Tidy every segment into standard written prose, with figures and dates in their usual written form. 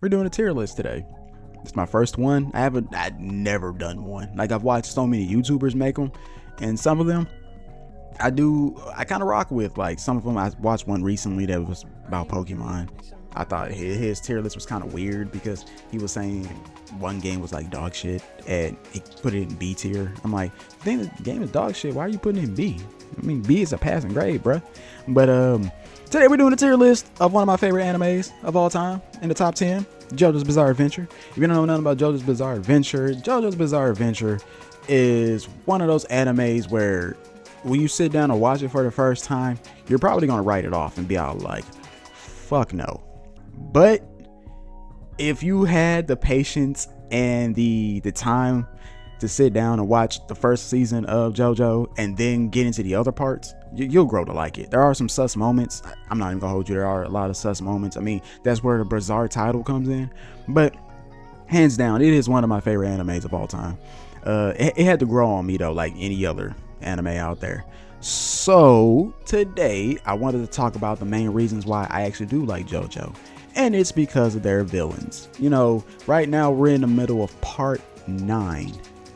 We're doing a tier list today. It's my first one. I've never done one. Like, I've watched so many YouTubers make them, and some of them I kind of rock with. Like, some of them, I watched one recently that was about Pokemon. I thought his tier list was kind of weird because he was saying one game was like dog shit and he put it in B tier. I'm like, the game is dog shit. Why are you putting it in B? I mean, B is a passing grade, bruh. But today we're doing a tier list of one of my favorite animes of all time in the top 10, JoJo's Bizarre Adventure. If you don't know nothing about JoJo's Bizarre Adventure is one of those animes where when you sit down and watch it for the first time, you're probably going to write it off and be all like, fuck no. But if you had the patience and the time to sit down and watch the first season of JoJo and then get into the other parts, you'll grow to like it. There are some sus moments. I'm not even gonna hold you. There are a lot of sus moments. I mean, that's where the bizarre title comes in. But hands down, it is one of my favorite animes of all time. It had to grow on me though, like any other anime out there. So today I wanted to talk about the main reasons why I actually do like JoJo. And it's because of their villains. You know, right now we're in the middle of part 9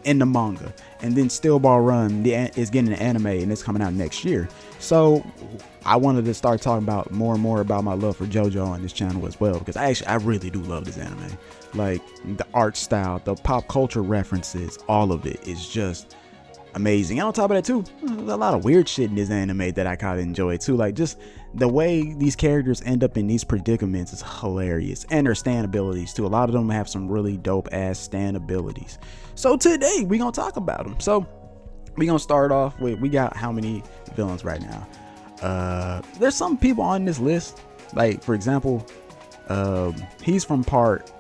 in the manga, and then Steel Ball Run is getting an anime and it's coming out next year. So I wanted to start talking about more and more about my love for JoJo on this channel as well, because I really do love this anime. Like, the art style, the pop culture references, all of it is just amazing. And on top of that too, there's a lot of weird shit in this anime that I kind of enjoy too. Like, just the way these characters end up in these predicaments is hilarious, and their stand abilities too. A lot of them have some really dope ass stand abilities. So today we gonna talk about them. So we gonna start off with, we got how many villains right now? There's some people on this list, like for example, he's from part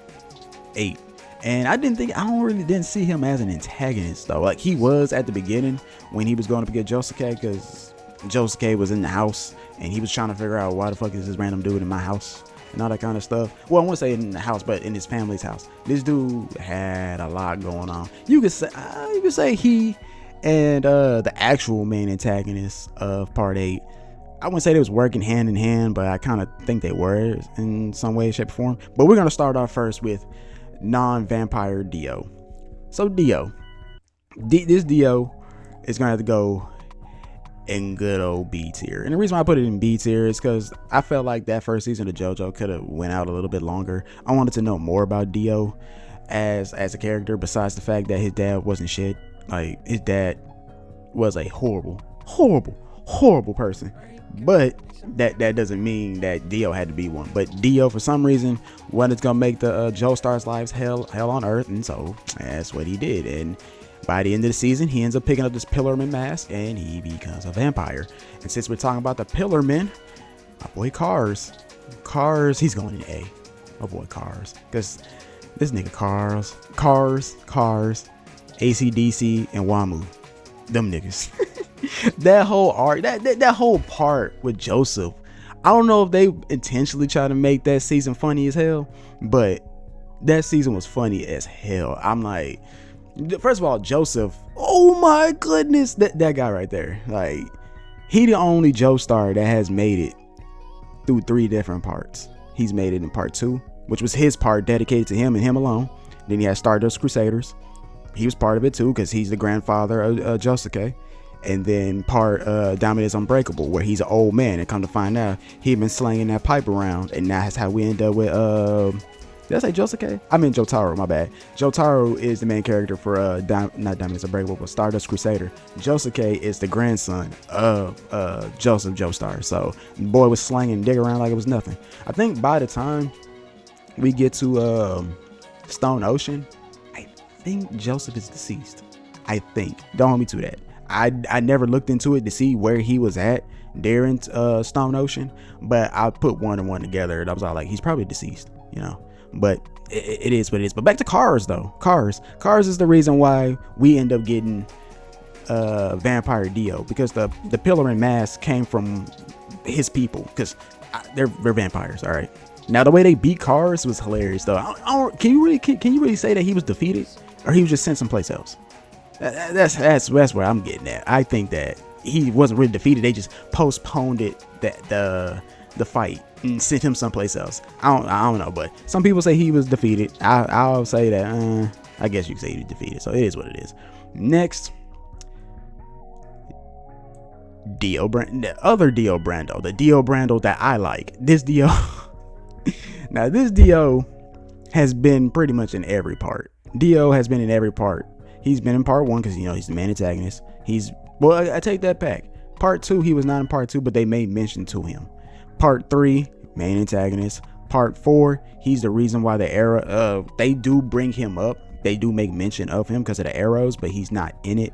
8. And I didn't see him as an antagonist though. Like, he was at the beginning when he was going to get Josuke, because Josuke was in the house and he was trying to figure out why the fuck is this random dude in my house and all that kind of stuff. Well, I won't say in the house, but in his family's house. This dude had a lot going on. You could say he and the actual main antagonist of part 8, I wouldn't say they was working hand in hand, but I kind of think they were in some way, shape, or form. But we're gonna start off first with non-vampire Dio. So this Dio is gonna have to go in good old B tier. And the reason why I put it in B tier is because I felt like that first season of JoJo could have went out a little bit longer. I wanted to know more about Dio as a character, besides the fact that his dad wasn't shit. Like, his dad was a horrible person. But that doesn't mean that Dio had to be one. But Dio, for some reason, wanted to make the Joestar's lives hell on earth, and so that's what he did. And by the end of the season, he ends up picking up this Pillarman mask and he becomes a vampire. And since we're talking about the Pillarman, my boy Cars, he's going in A. My boy Cars, because this nigga Cars, AC/DC, and Wamu, them niggas. That whole arc, that whole part with Joseph, I don't know if they intentionally try to make that season funny as hell, but that season was funny as hell. I'm like, first of all, Joseph, oh my goodness, that guy right there, like, he the only Joestar that has made it through 3 different parts. He's made it in part 2, which was his part dedicated to him and him alone. Then he had Stardust Crusaders. He was part of it too, because he's the grandfather of Josuke. And then part Diamond is Unbreakable, where he's an old man, and come to find out he'd been slinging that pipe around, and that's how we end up with did I say Josuke? I mean Jotaro, my bad. Jotaro is the main character for not Diamond is Unbreakable, but Stardust Crusader. Josuke is the grandson of Joseph Joestar. So the boy was slinging dig around like it was nothing. I think by the time we get to Stone Ocean, I think Joseph is deceased. I think. Don't hold me to that. I never looked into it to see where he was at during Stone Ocean, but I put one and one together, and I was all like, he's probably deceased, you know. But it is what it is. But back to Cars though. Cars is the reason why we end up getting Vampire Dio, because the Pillarman mask came from his people, because they're vampires. All right. Now the way they beat Cars was hilarious though. Can you really say that he was defeated, or he was just sent someplace else? That's where I'm getting at. I think that he wasn't really defeated. They just postponed it, that the fight and sent him someplace else. I don't know, but some people say he was defeated. I'll say that. I guess you could say he was defeated. So it is what it is. Next, the other Dio Brando, the Dio Brando that I like. This Dio. Now this Dio has been pretty much in every part. Dio has been in every part. He's been in part 1 because he's the main antagonist. I take that back. Part 2, he was not in part 2, but they made mention to him. Part 3, main antagonist. Part 4, he's the reason why the arrow. They do bring him up. They do make mention of him because of the arrows, but he's not in it.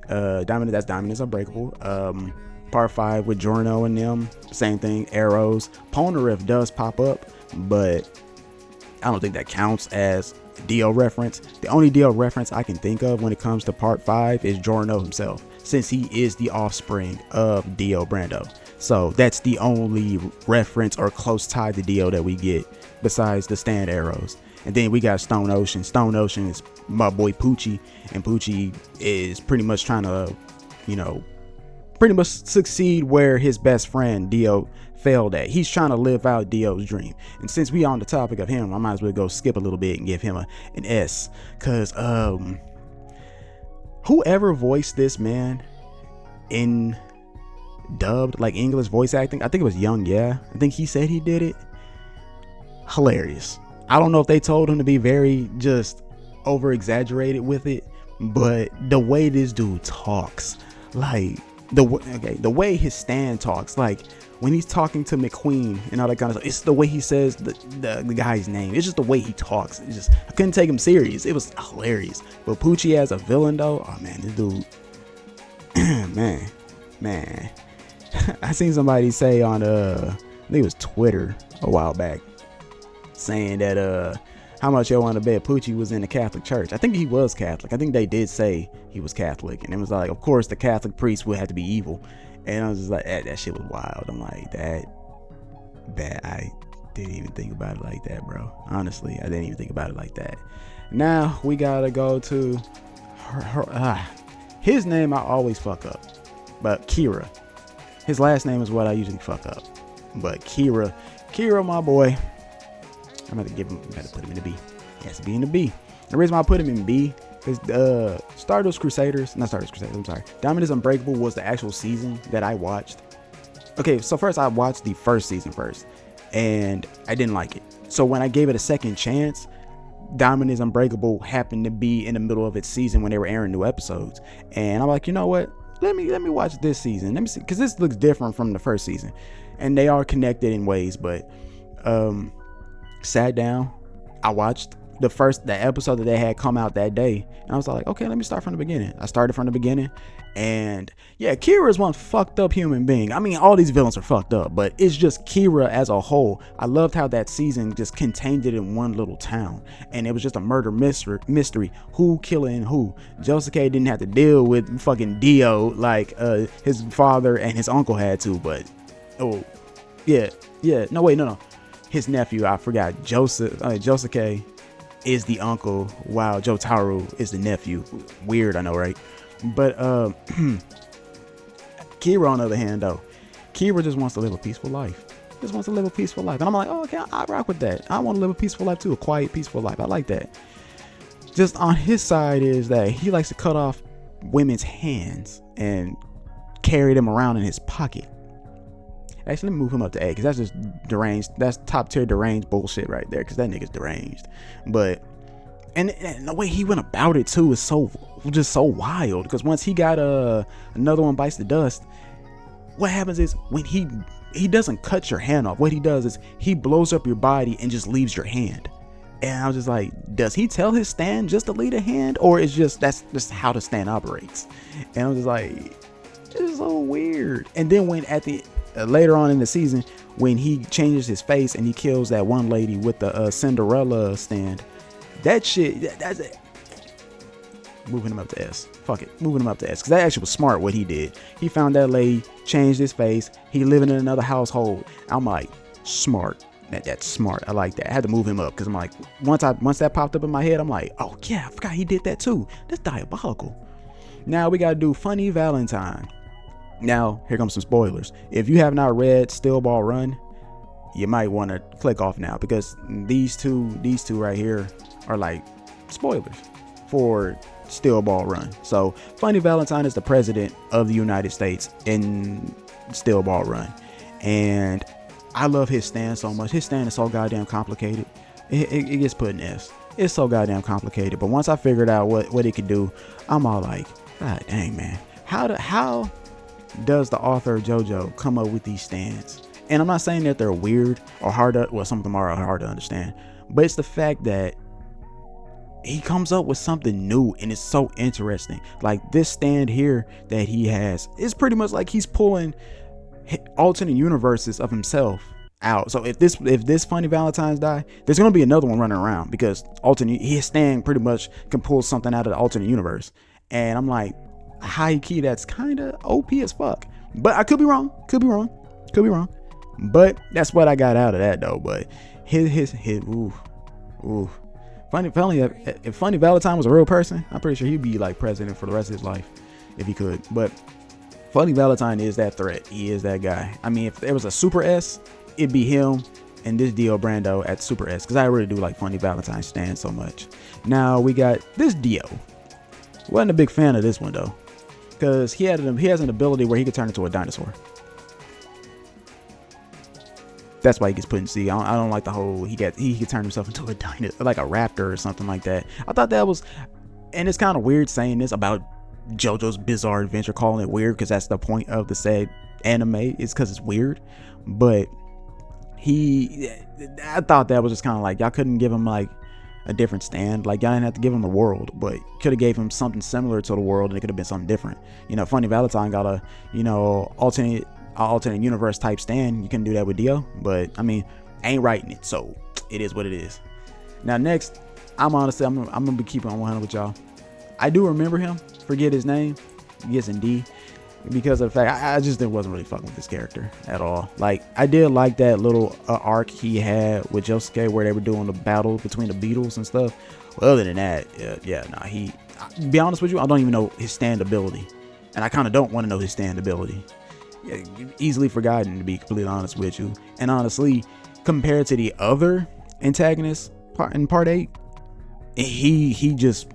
Diamond is Unbreakable. Part 5 with Giorno and them, same thing. Arrows. Polnareff does pop up, but I don't think that counts as Dio reference. The only Dio reference I can think of when it comes to part 5 is Giorno himself, since he is the offspring of Dio Brando. So that's the only reference or close tie to Dio that we get besides the stand arrows. And then we got Stone Ocean. Stone Ocean is my boy Poochie, and Poochie is pretty much trying to, pretty much succeed where his best friend Dio failed at. He's trying to live out Dio's dream. And since we on the topic of him, I might as well go skip a little bit and give him an S, because whoever voiced this man in dubbed, like English voice acting, I think it was Young. I think he said he did it. Hilarious. I don't know if they told him to be very just over exaggerated with it, but the way this dude talks, like the way his stand talks, like when he's talking to McQueen and all that kind of stuff, it's the way he says the guy's name. It's just the way he talks. It's just, I couldn't take him serious. It was hilarious. But Poochie as a villain though, oh man, this dude, man. I seen somebody say on I think it was Twitter a while back, saying that how much y'all want to bet Poochie was in the Catholic Church. I think he was Catholic. I think they did say he was Catholic, and it was like, of course the Catholic priest would have to be evil. And I was just like, that shit was wild. I'm like, that I didn't even think about it like that, bro. Honestly, I didn't even think about it like that. Now we gotta go to his name. I always fuck up, but Kira. His last name is what I usually fuck up, but Kira, my boy. I'm gonna put him in the B. He has to be in the B. The reason why I put him in B is Stardust Crusaders. I'm sorry. Diamond is Unbreakable was the actual season that I watched. Okay, so first I watched the first season first, and I didn't like it. So when I gave it a second chance, Diamond is Unbreakable happened to be in the middle of its season when they were airing new episodes, and I'm like, you know what? Let me watch this season. Let me see, because this looks different from the first season, and they are connected in ways, but sat down, I watched the episode that they had come out that day, and I was like, okay, let me start from the beginning. I started from the beginning, and yeah, Kira is one fucked up human being. I mean, all these villains are fucked up, but it's just Kira as a whole. I loved how that season just contained it in one little town, and it was just a murder mystery. Who killing who? Josuke didn't have to deal with fucking Dio like his father and his uncle had to, but no, his nephew, I forgot, Josuke is the uncle, while Jotaro is the nephew. Weird, I know, right? But Kira, on the other hand, though, Kira just wants to live a peaceful life. And I'm like, oh, okay, I rock with that. I want to live a peaceful life too, a quiet, peaceful life. I like that. Just on his side is that he likes to cut off women's hands and carry them around in his pocket. Actually, let me move him up to A, because that's just deranged. That's top tier deranged bullshit right there, because that nigga's deranged. But and the way he went about it too is so wild, because once he got another one bites the dust, what happens is when he doesn't cut your hand off, what he does is he blows up your body and just leaves your hand. And I was just like, does he tell his stand just to leave a hand, or is that's just how the stand operates? And I was just like, it's so weird. And then when at the later on in the season, when he changes his face and he kills that one lady with the Cinderella stand, that's it. Moving him up to S. Fuck it, moving him up to S, because that actually was smart what he did. He found that lady, changed his face, he living in another household. I'm like, smart. That's smart. I like that. I had to move him up, because I'm like, once that popped up in my head, I'm like, oh yeah, I forgot he did that too. That's diabolical. Now we gotta do Funny Valentine. Now, here comes some spoilers. If you have not read Steel Ball Run, you might want to click off now, because these two right here are like spoilers for Steel Ball Run. So Funny Valentine is the president of the United States in Steel Ball Run, and I love his stand so much. His stand is so goddamn complicated. It gets put in S. It's so goddamn complicated. But once I figured out what it could do, I'm all like, God dang, man. How does the author of JoJo come up with these stands? And I'm not saying that they're weird or hard to, well, some of them are hard to understand, but it's the fact that he comes up with something new, and it's so interesting. Like this stand here that he has is pretty much like he's pulling alternate universes of himself out. So if this Funny Valentine's die, there's gonna be another one running around, because his stand pretty much can pull something out of the alternate universe. And I'm like, high key, that's kind of OP as fuck. But I could be wrong. But that's what I got out of that though. But his ooh. If Funny Valentine was a real person, I'm pretty sure he'd be like president for the rest of his life if he could. But Funny Valentine is that threat. He is that guy. I mean, if there was a Super S, it'd be him and this Dio Brando at Super S, because I really do like Funny Valentine stand so much. Now we got this Dio. Wasn't a big fan of this one though, because he has an ability where he could turn into a dinosaur. That's why he gets put in C. I don't like the whole he could turn himself into a dinosaur, like a raptor or something like that. I thought that was, and it's kind of weird saying this about JoJo's Bizarre Adventure, calling it weird, because that's the point of the said anime, is because it's weird. But I thought that was just kind of like, y'all couldn't give him like a different stand. Like y'all didn't have to give him the world, but could have gave him something similar to the world, and it could have been something different. Funny Valentine got a alternate universe type stand. You couldn't do that with Dio, but I mean, I ain't writing it, so it is what it is. Now next, I'm gonna be keeping on 100 with y'all. I do remember him, forget his name, yes indeed, because of the fact I just wasn't really fucking with this character at all. Like I did like that little arc he had with Josuke where they were doing the battle between the Beatles and stuff. Well, other than that, he, to be honest with you, I don't even know his stand ability, and I kind of don't want to know his stand ability. Easily forgotten, to be completely honest with you. And honestly, compared to the other antagonists in part 8, he just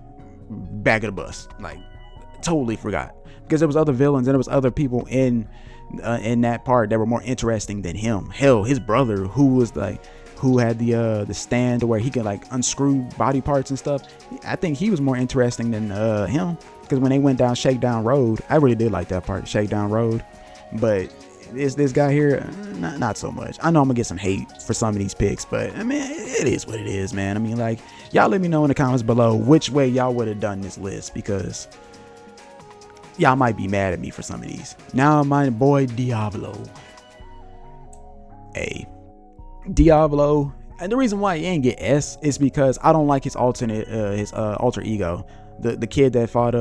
back of the bus, like totally forgot, because there was other villains and there was other people in that part that were more interesting than him. Hell, his brother, who had the stand where he could like unscrew body parts and stuff, I think he was more interesting than him, because when they went down Shakedown Road, I really did like that part, Shakedown Road. But this guy here, not so much. I know I'm gonna get some hate for some of these picks, but I mean, it is what it is, man. I mean, like, y'all let me know in the comments below which way y'all would have done this list, because y'all might be mad at me for some of these. Now my boy Diablo, Diablo, and the reason why he ain't get S is because I don't like his alter ego, the kid that fought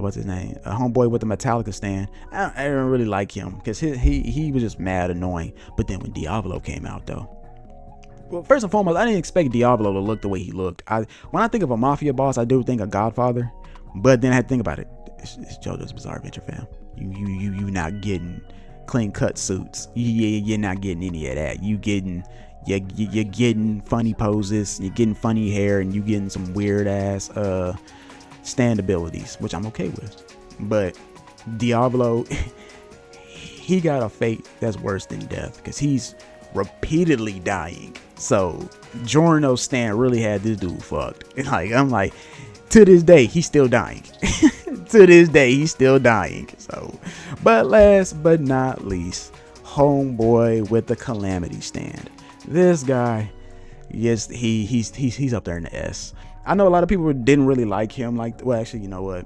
what's his name, a homeboy with the Metallica stand. I don't really like him, because he was just mad annoying. But then when Diablo came out though, well, first and foremost, I didn't expect Diablo to look the way he looked. When I think of a mafia boss, I do think of Godfather, but then I had to think about it. It's JoJo's Bizarre Adventure, fam. You not getting clean cut suits. You're not getting any of that. You're getting funny poses, you're getting funny hair, and you getting some weird ass stand abilities, which I'm okay with. But Diablo, he got a fate that's worse than death, because he's repeatedly dying. So Giorno's stand really had this dude fucked. Like, I'm like, to this day he's still dying. To this day he's still dying. So, but last but not least, homeboy with the Calamity stand. This guy, yes, he's up there in the S. I know a lot of people didn't really like him. Like, well, actually, you know what?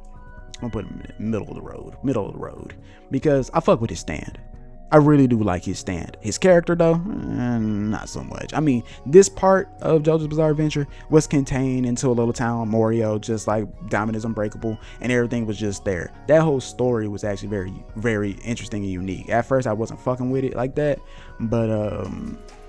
I'm gonna put him in middle of the road, because I fuck with his stand. I really do like his stand. His character though, not so much. I mean, this part of JoJo's Bizarre Adventure was contained into a little town, Morio, just like Diamond is Unbreakable, and everything was just there. That whole story was actually very, very interesting and unique. At first, I wasn't fucking with it like that, but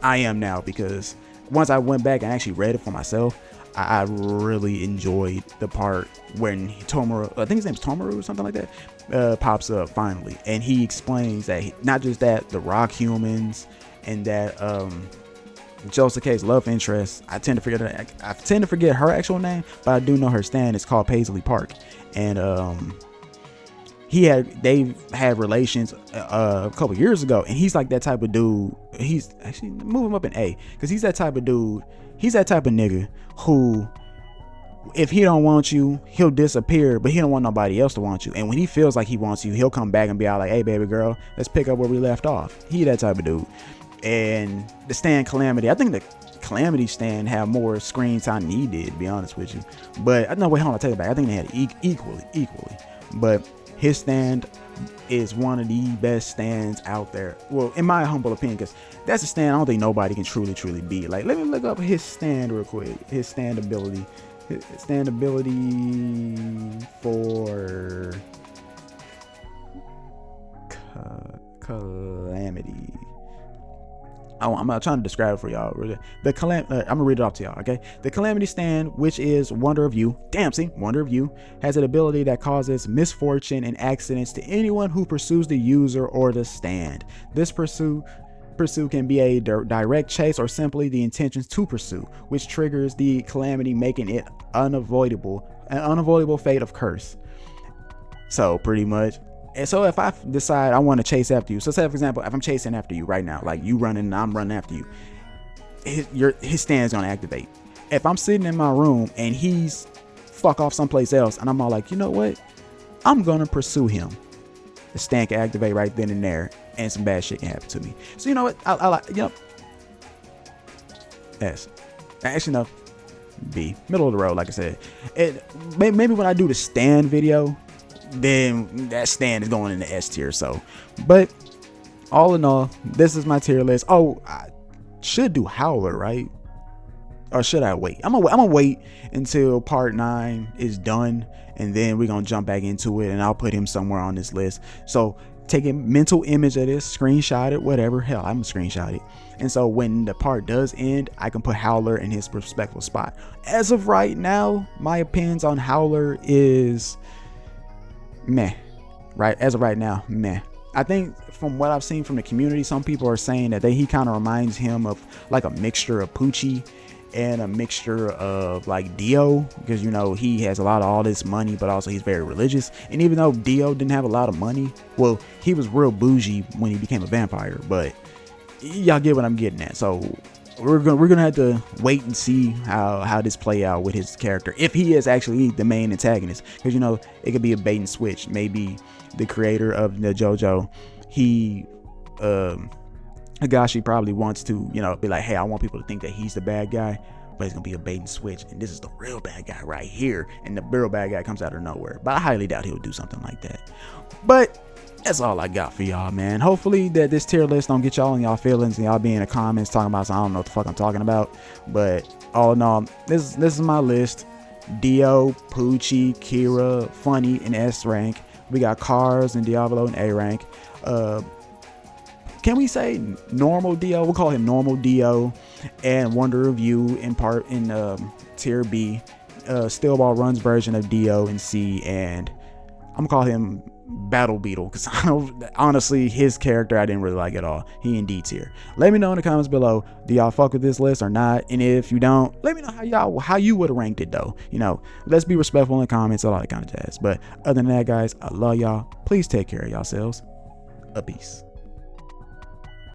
I am now, because once I went back and actually read it for myself, I really enjoyed the part when Tomoru, I think his name's Tomoru or something like that, pops up finally, and he explains that not just that, the rock humans and that Josuke's love interest, I tend to forget her actual name, but I do know her stand is called Paisley Park, and they've had relations a couple years ago, and he's like that type of dude. He's actually move him up in A, because he's that type of dude. He's that type of nigga who, if he don't want you, he'll disappear, but he don't want nobody else to want you. And when he feels like he wants you, he'll come back and be all like, hey baby girl, let's pick up where we left off. He that type of dude. And the stand Calamity, I think the Calamity stand have more screen time than he did, to be honest with you. But no, wait, hold on, I'll take it back. I think they had equally. But his stand is one of the best stands out there. Well, in my humble opinion, because that's a stand I don't think nobody can truly beat. Like, let me look up his stand real quick. His stand ability. For Calamity. I'm trying to describe it for y'all. I'm gonna read it off to y'all, okay? The Calamity stand, which is Wonder of You, Wonder of You, has an ability that causes misfortune and accidents to anyone who pursues the user or the stand. This pursuit can be a direct chase or simply the intentions to pursue, which triggers the Calamity, making it an unavoidable fate of curse. So pretty much. And so if I decide I want to chase after you, so say for example, if I'm chasing after you right now, like you running and I'm running after you, his stand's gonna activate. If I'm sitting in my room and he's fuck off someplace else and I'm all like, you know what, I'm gonna pursue him, the stand can activate right then and there, and some bad shit can happen to me. So you know what, I like, S. Actually no, B, middle of the road, like I said. Maybe when I do the stand video, then that stand is going in the S tier. So, but all in all, this is my tier list. Oh, I should do Howler, right? Or should I wait? I'm gonna wait until part 9 is done, and then we're gonna jump back into it, and I'll put him somewhere on this list. So take a mental image of this, screenshot it, whatever. Hell, I'm gonna screenshot it. And so when the part does end, I can put Howler in his respectful spot. As of right now, my opinions on Howler is meh. Right, as of right now, meh. I think from what I've seen from the community, some people are saying that he kind of reminds him of like a mixture of Poochie and a mixture of like Dio, because you know he has a lot of all this money, but also he's very religious. And even though Dio didn't have a lot of money, well, he was real bougie when he became a vampire, but y'all get what I'm getting at. So we're gonna have to wait and see how this play out with his character, if he is actually the main antagonist, because you know it could be a bait and switch. Maybe the creator of the JoJo, Higashi probably wants to, you know, be like, hey, I want people to think that he's the bad guy, but it's gonna be a bait and switch, and this is the real bad guy right here, and the real bad guy comes out of nowhere. But I highly doubt he'll do something like that. But that's all I got for y'all, man. Hopefully that this tier list don't get y'all in y'all feelings and y'all be in the comments talking about something I don't know what the fuck I'm talking about. But all in all, this is my list. Dio, Poochie, Kira, Funny in S rank. We got Cars and Diablo in A rank. Can we say normal Dio? We'll call him normal Dio, and Wonder of You in tier B. Stillball Run's version of Dio in C, and I'm gonna call him Battle Beetle, because honestly his character I didn't really like at all. He in D tier. Let me know in the comments below, do y'all fuck with this list or not? And if you don't, let me know how you would have ranked it though. You know, let's be respectful in the comments, all that kind of jazz. But other than that, guys, I love y'all. Please take care of yourselves. A peace.